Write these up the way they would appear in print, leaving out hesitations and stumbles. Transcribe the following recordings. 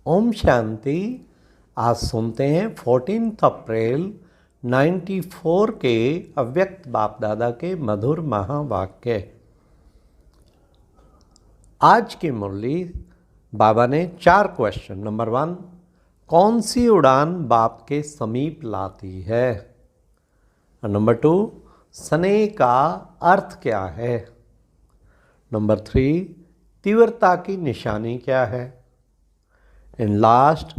ओम शांति। आज सुनते हैं 14 अप्रैल 94 के अव्यक्त बाप दादा के मधुर महावाक्य। आज की मुरली बाबा ने 4 क्वेश्चन। नंबर 1, कौन सी उड़ान बाप के समीप लाती है। नंबर 2, स्नेह का अर्थ क्या है। नंबर 3, तीव्रता की निशानी क्या है। एंड लास्ट,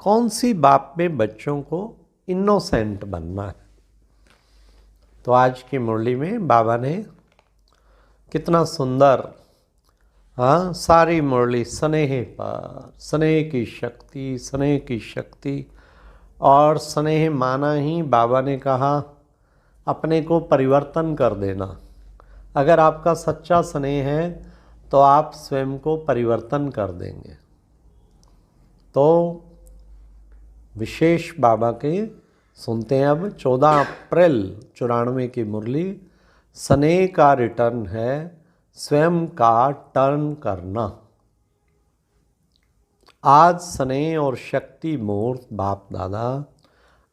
कौन सी बाप में बच्चों को इनोसेंट बनना है। तो आज की मुरली में बाबा ने कितना सुंदर सारी मुरली स्नेह पर, स्नेह की शक्ति, स्नेह की शक्ति। और स्नेह माना ही बाबा ने कहा अपने को परिवर्तन कर देना। अगर आपका सच्चा स्नेह है तो आप स्वयं को परिवर्तन कर देंगे। तो विशेष बाबा के सुनते हैं अब 14 अप्रैल 94 की मुरली। स्नेह का रिटर्न है स्वयं का टर्न करना। आज स्नेह और शक्ति मूर्त बाप दादा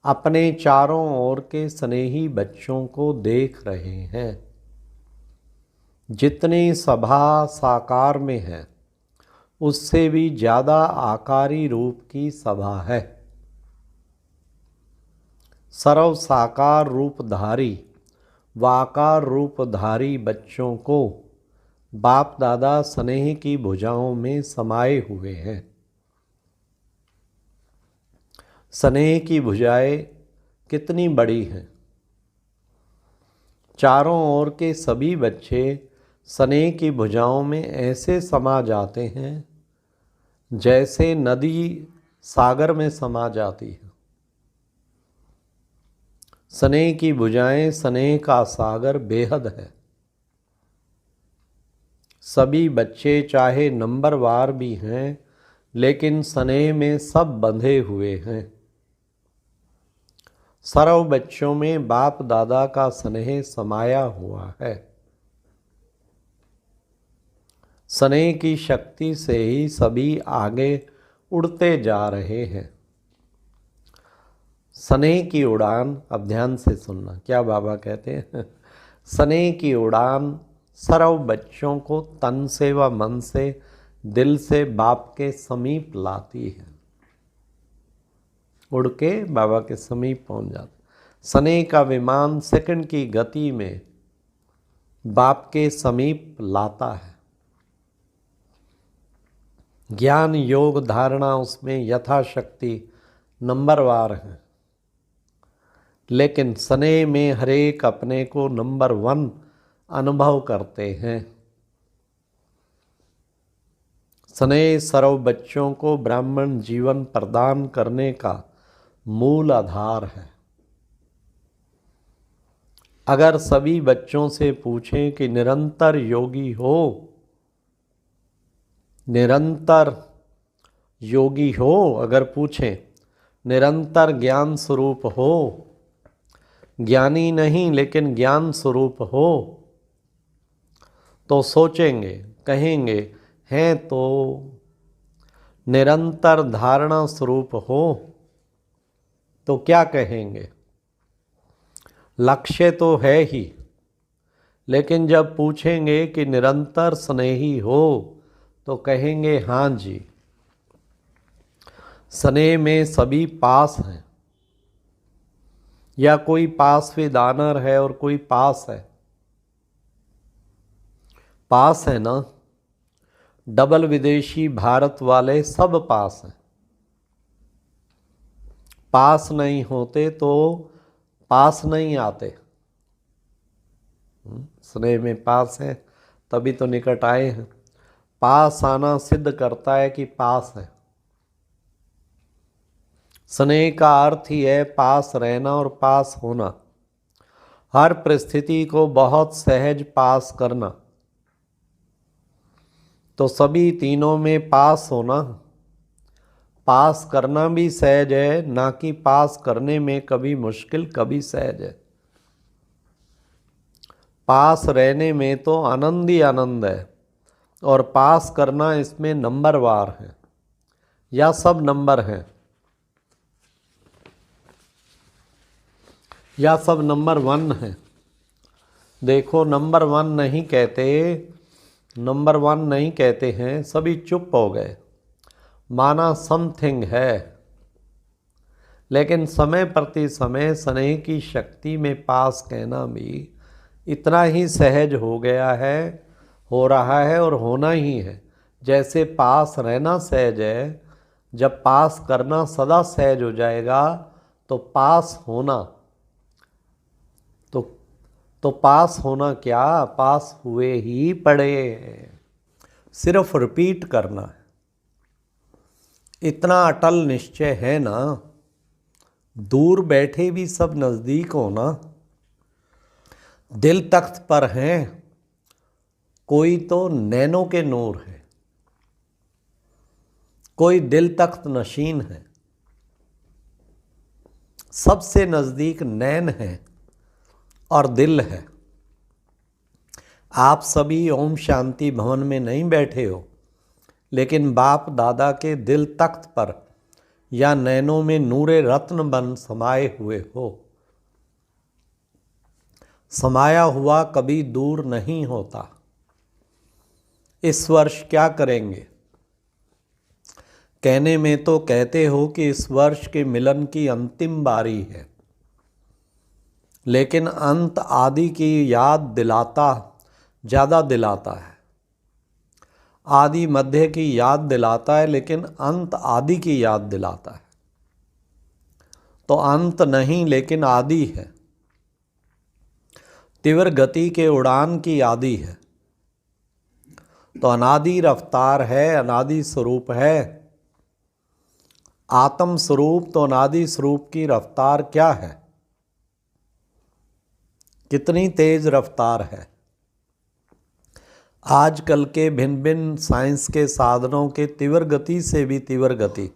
अपने चारों ओर के स्नेही बच्चों को देख रहे हैं। जितनी सभा साकार में है उससे भी ज़्यादा आकारी रूप की सभा है। सर्व साकार रूपधारी व आकार रूपधारी बच्चों को बाप दादा स्नेह की भुजाओं में समाये हुए हैं। स्नेह की भुजाएं कितनी बड़ी हैं। चारों ओर के सभी बच्चे स्नेह की भुजाओं में ऐसे समा जाते हैं जैसे नदी सागर में समा जाती है। स्नेह की भुजाएं, स्नेह का सागर बेहद है। सभी बच्चे चाहे नंबरवार भी हैं लेकिन स्नेह में सब बंधे हुए हैं। सर्व बच्चों में बाप दादा का स्नेह समाया हुआ है। स्नेह की शक्ति से ही सभी आगे उड़ते जा रहे हैं। स्नेह की उड़ान, अब ध्यान से सुनना क्या बाबा कहते हैं। स्नेह की उड़ान सर्व बच्चों को तन से व मन से, दिल से बाप के समीप लाती है। उड़ के बाबा के समीप पहुंच जाता। स्नेह का विमान सेकंड की गति में बाप के समीप लाता है। ज्ञान योग धारणा उसमें यथाशक्ति नंबरवार है, लेकिन स्नेह में हरेक अपने को नंबर 1 अनुभव करते हैं। स्नेह सर्व बच्चों को ब्राह्मण जीवन प्रदान करने का मूल आधार है। अगर सभी बच्चों से पूछें कि निरंतर योगी हो, निरंतर योगी हो, अगर पूछें निरंतर ज्ञान स्वरूप हो, ज्ञानी नहीं लेकिन ज्ञान स्वरूप हो, तो सोचेंगे, कहेंगे हैं तो निरंतर धारणा स्वरूप हो तो क्या कहेंगे। लक्ष्य तो है ही, लेकिन जब पूछेंगे कि निरंतर स्नेही हो तो कहेंगे हाँ जी। स्नेह में सभी पास हैं, या कोई पास दानर है और कोई पास है। पास है ना, डबल विदेशी भारत वाले सब पास हैं। पास नहीं होते तो पास नहीं आते। स्नेह में पास है तभी तो निकट आए हैं। पास आना सिद्ध करता है कि पास है। स्नेह का अर्थ ही है पास रहना और पास होना। हर परिस्थिति को बहुत सहज पास करना। तो सभी तीनों में पास होना, पास करना भी सहज है, ना कि पास करने में कभी मुश्किल कभी सहज है। पास रहने में तो आनंद ही आनंद है और पास करना इसमें नंबरवार है। या सब नंबर हैं, या सब नंबर 1 है? देखो नंबर 1 नहीं कहते, नंबर 1 नहीं कहते हैं, सभी चुप हो गए, माना समथिंग है। लेकिन समय प्रति समय स्नेह की शक्ति में पास कहना भी इतना ही सहज हो गया है, हो रहा है और होना ही है। जैसे पास रहना सहज है, जब पास करना सदा सहज हो जाएगा तो पास होना तो पास होना क्या, पास हुए ही पड़े, सिर्फ रिपीट करना है। इतना अटल निश्चय है ना, दूर बैठे भी सब नज़दीक हो ना, दिल तख्त पर हैं, कोई तो नैनों के नूर है, कोई दिल तख्त नशीन है, सबसे नज़दीक नैन है और दिल है। आप सभी ओम शांति भवन में नहीं बैठे हो, लेकिन बाप दादा के दिल तख्त पर या नैनों में नूरे रत्न बन समाये हुए हो। समाया हुआ कभी दूर नहीं होता। इस वर्ष क्या करेंगे? कहने में तो कहते हो कि इस वर्ष के मिलन की अंतिम बारी है, लेकिन अंत आदि की याद दिलाता, ज़्यादा दिलाता है। आदि मध्य की याद दिलाता है, लेकिन अंत आदि की याद दिलाता है। तो अंत नहीं लेकिन आदि है, तीव्र गति के उड़ान की आदि है। तो अनादि रफ्तार है, अनादि स्वरूप है। आत्म स्वरूप तो अनादि स्वरूप की रफ्तार क्या है? कितनी तेज रफ्तार है। आजकल के भिन्न भिन्न साइंस के साधनों के तीव्र गति से भी तीव्र गति,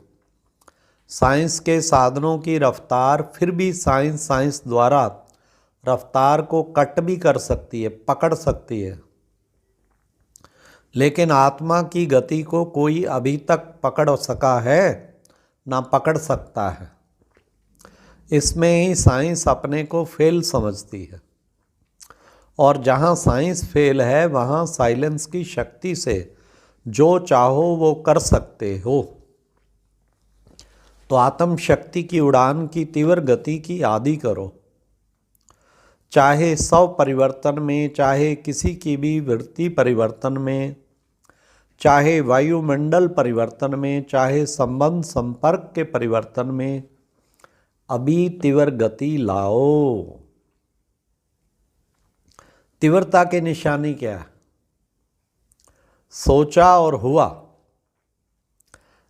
साइंस के साधनों की रफ्तार, फिर भी साइंस द्वारा रफ्तार को कट भी कर सकती है, पकड़ सकती है, लेकिन आत्मा की गति को कोई अभी तक पकड़ सका है ना पकड़ सकता है। इसमें ही साइंस अपने को फेल समझती है, और जहाँ साइंस फेल है वहाँ साइलेंस की शक्ति से जो चाहो वो कर सकते हो। तो आत्म शक्ति की उड़ान की तीव्र गति की आदि करो, चाहे 100 परिवर्तन में, चाहे किसी की भी वृत्ति परिवर्तन में, चाहे वायुमंडल परिवर्तन में, चाहे संबंध संपर्क के परिवर्तन में, अभी तीव्र गति लाओ। तीव्रता की निशानी क्या है? सोचा और हुआ।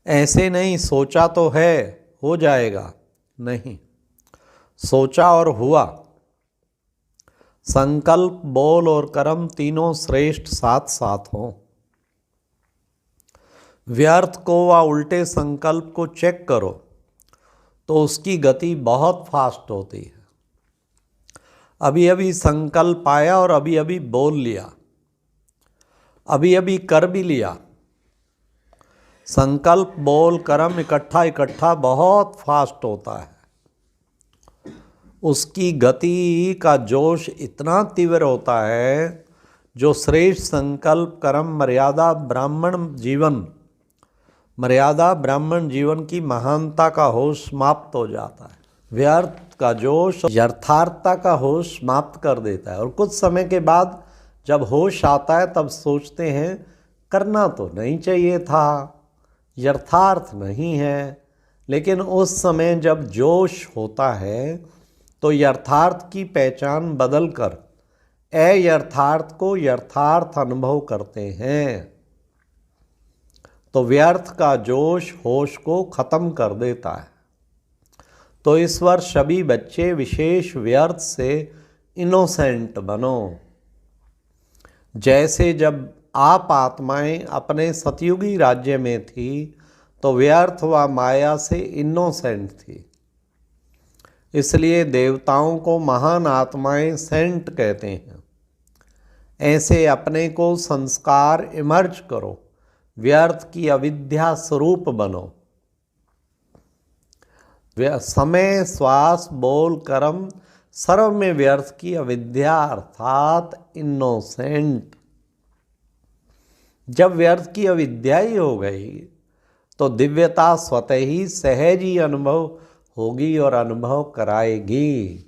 ऐसे नहीं सोचा तो है हो जाएगा, नहीं, सोचा और हुआ। संकल्प, बोल और कर्म तीनों श्रेष्ठ साथ साथ हों। व्यर्थ को व उल्टे संकल्प को चेक करो तो उसकी गति बहुत फास्ट होती है। अभी अभी संकल्प आया और अभी अभी बोल लिया, अभी अभी कर भी लिया। संकल्प, बोल, कर्म इकट्ठा बहुत फास्ट होता है। उसकी गति का जोश इतना तीव्र होता है, जो श्रेष्ठ संकल्प, कर्म, मर्यादा ब्राह्मण जीवन की महानता का होश समाप्त हो जाता है। व्यर्थ का जोश यथार्थता का होश समाप्त कर देता है, और कुछ समय के बाद जब होश आता है तब सोचते हैं करना तो नहीं चाहिए था, यथार्थ नहीं है। लेकिन उस समय जब जोश होता है तो यथार्थ की पहचान बदलकर अयथार्थ को यथार्थ अनुभव करते हैं। तो व्यर्थ का जोश होश को खत्म कर देता है। तो इस वर्ष सभी बच्चे विशेष व्यर्थ से इनोसेंट बनो। जैसे जब आप आत्माएं अपने सतयुगी राज्य में थी तो व्यर्थ व माया से इनोसेंट थी, इसलिए देवताओं को महान आत्माएं सेंट कहते हैं। ऐसे अपने को संस्कार इमर्ज करो, व्यर्थ की अविद्या स्वरूप बनो। समय, श्वास, बोल, कर्म सर्व में व्यर्थ की अविद्या अर्थात इनोसेंट। जब व्यर्थ की अविद्या ही हो गई तो दिव्यता स्वतः ही सहज ही अनुभव होगी और अनुभव कराएगी।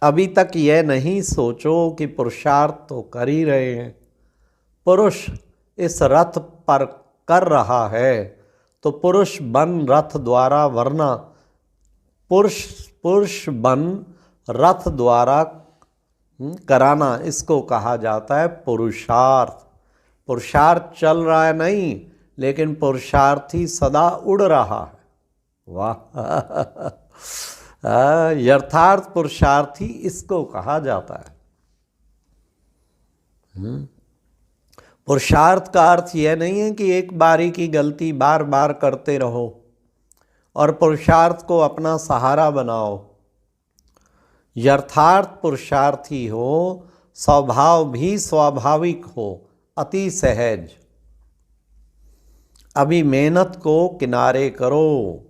अभी तक यह नहीं सोचो कि पुरुषार्थ तो कर ही रहे हैं, पुरुष इस रथ पर कर रहा है तो पुरुष बन रथ द्वारा, वरना पुरुष बन रथ द्वारा कराना, इसको कहा जाता है पुरुषार्थ। पुरुषार्थ चल रहा है नहीं, लेकिन पुरुषार्थी सदा उड़ रहा है। वाह! यथार्थ पुरुषार्थी इसको कहा जाता है। पुरुषार्थ का अर्थ यह नहीं है कि एक बारी की गलती बार बार करते रहो और पुरुषार्थ को अपना सहारा बनाओ। यथार्थ पुरुषार्थी हो, स्वभाव भी स्वाभाविक हो, अति सहज। अभी मेहनत को किनारे करो।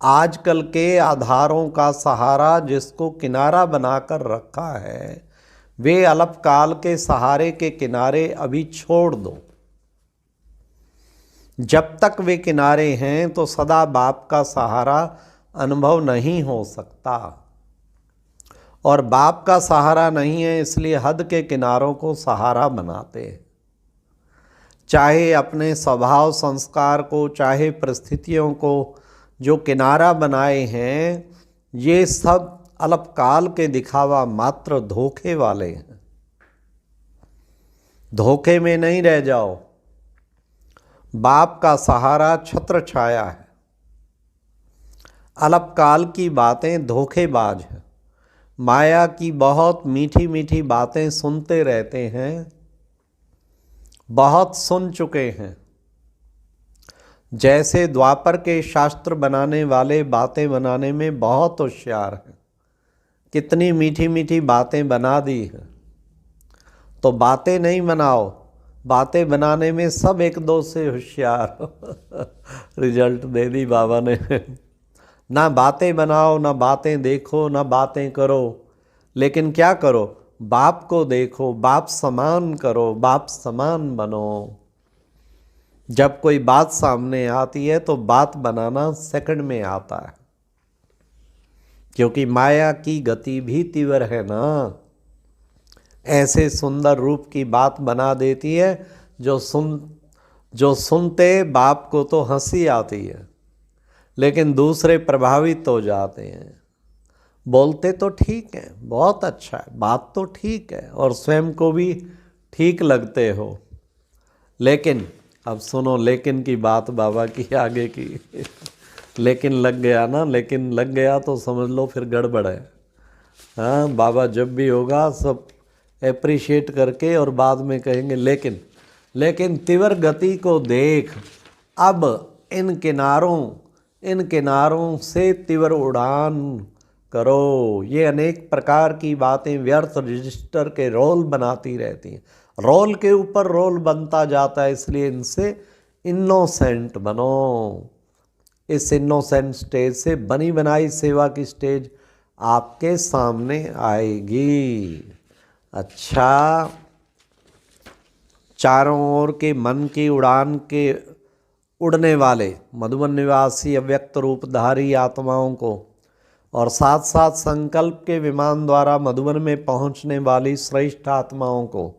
आजकल के आधारों का सहारा जिसको किनारा बनाकर रखा है, वे अल्पकाल के सहारे के किनारे अभी छोड़ दो। जब तक वे किनारे हैं तो सदा बाप का सहारा अनुभव नहीं हो सकता, और बाप का सहारा नहीं है इसलिए हद के किनारों को सहारा बनाते हैं। चाहे अपने स्वभाव संस्कार को, चाहे परिस्थितियों को जो किनारा बनाए हैं, ये सब अल्पकाल के दिखावा मात्र धोखे वाले हैं। धोखे में नहीं रह जाओ। बाप का सहारा छत्र छाया है। अल्पकाल की बातें धोखेबाज हैं। माया की बहुत मीठी मीठी बातें सुनते रहते हैं, बहुत सुन चुके हैं। जैसे द्वापर के शास्त्र बनाने वाले बातें बनाने में बहुत होशियार हैं, कितनी मीठी मीठी बातें बना दी हैं। तो बातें नहीं बनाओ, बातें बनाने में सब एक दो से होशियार। रिजल्ट दे दी बाबा ने। ना बातें बनाओ, ना बातें देखो, ना बातें करो, लेकिन क्या करो? बाप को देखो, बाप समान करो, बाप समान बनो। जब कोई बात सामने आती है तो बात बनाना सेकंड में आता है, क्योंकि माया की गति भी तीव्र है ना। ऐसे सुंदर रूप की बात बना देती है जो सुनते बाप को तो हंसी आती है, लेकिन दूसरे प्रभावित हो जाते हैं। बोलते तो ठीक है, बहुत अच्छा है, बात तो ठीक है, और स्वयं को भी ठीक लगते हो, लेकिन अब सुनो लेकिन की बात बाबा की आगे की। लेकिन लग गया ना, लेकिन लग गया तो समझ लो फिर गड़बड़ है। हाँ, बाबा जब भी होगा सब एप्रिशिएट करके और बाद में कहेंगे लेकिन तीव्र गति को देख। अब इन किनारों से तीव्र उड़ान करो। ये अनेक प्रकार की बातें व्यर्थ रजिस्टर के रोल बनाती रहती हैं। रोल के ऊपर रोल बनता जाता है, इसलिए इनसे इनोसेंट बनो। इस इनोसेंट स्टेज से बनी बनाई सेवा की स्टेज आपके सामने आएगी। अच्छा, चारों ओर के मन की उड़ान के उड़ने वाले मधुबन निवासी अव्यक्त रूपधारी आत्माओं को, और साथ साथ संकल्प के विमान द्वारा मधुबन में पहुंचने वाली श्रेष्ठ आत्माओं को,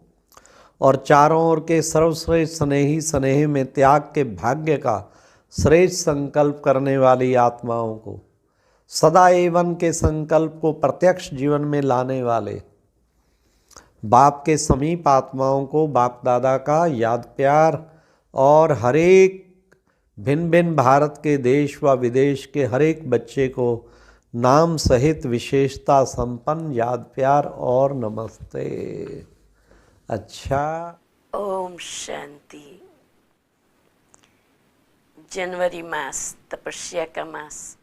और चारों ओर के सर्वश्रेष्ठ स्नेह में त्याग के भाग्य का श्रेष्ठ संकल्प करने वाली आत्माओं को, सदा एवं के संकल्प को प्रत्यक्ष जीवन में लाने वाले बाप के समीप आत्माओं को बाप दादा का याद प्यार, और हरेक भिन्न भिन्न भारत के देश व विदेश के हरेक बच्चे को नाम सहित विशेषता संपन्न याद प्यार और नमस्ते। अच्छा, ओम शांति। जनवरी मास तपस्या का मास,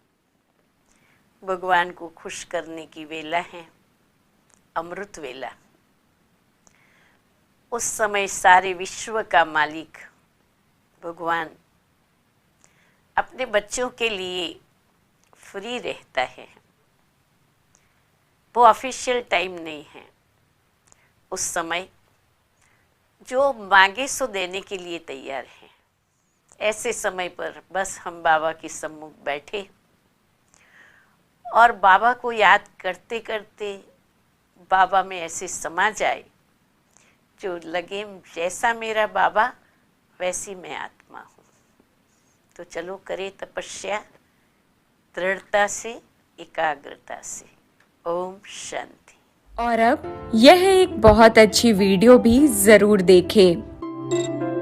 भगवान को खुश करने की वेला है, अमृत वेला। उस समय सारे विश्व का मालिक भगवान अपने बच्चों के लिए फ्री रहता है, वो ऑफिशियल टाइम नहीं है। उस समय जो मांगे सो देने के लिए तैयार है। ऐसे समय पर बस हम बाबा के सम्मुख बैठे और बाबा को याद करते करते बाबा में ऐसे समा जाए जो लगे जैसा मेरा बाबा वैसी मैं आत्मा हूँ। तो चलो करें तपस्या दृढ़ता से, एकाग्रता से। ओम शांति। और अब यह एक बहुत अच्छी वीडियो भी जरूर देखें।